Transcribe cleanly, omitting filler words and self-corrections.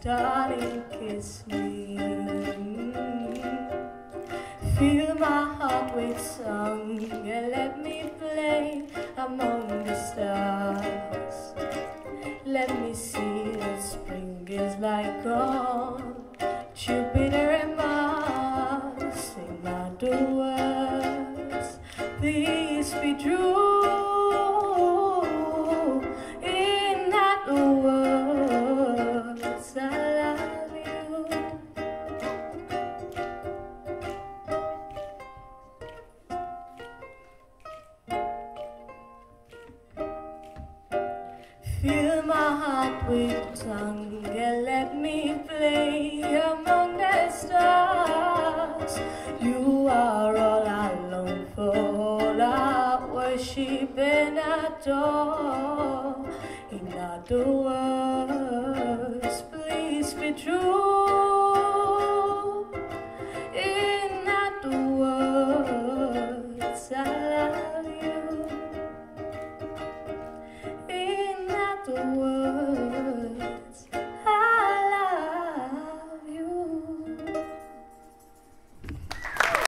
darling, kiss me. Fill my heart with song and let me play among the stars. Let me see that spring is like gold, Jupiter and Mars. Sing out the words, please be true. In that words, I love you. Fill my heart with tongue and let me play among the stars. You are all I long for, all I worship and adore. In other words, please be true.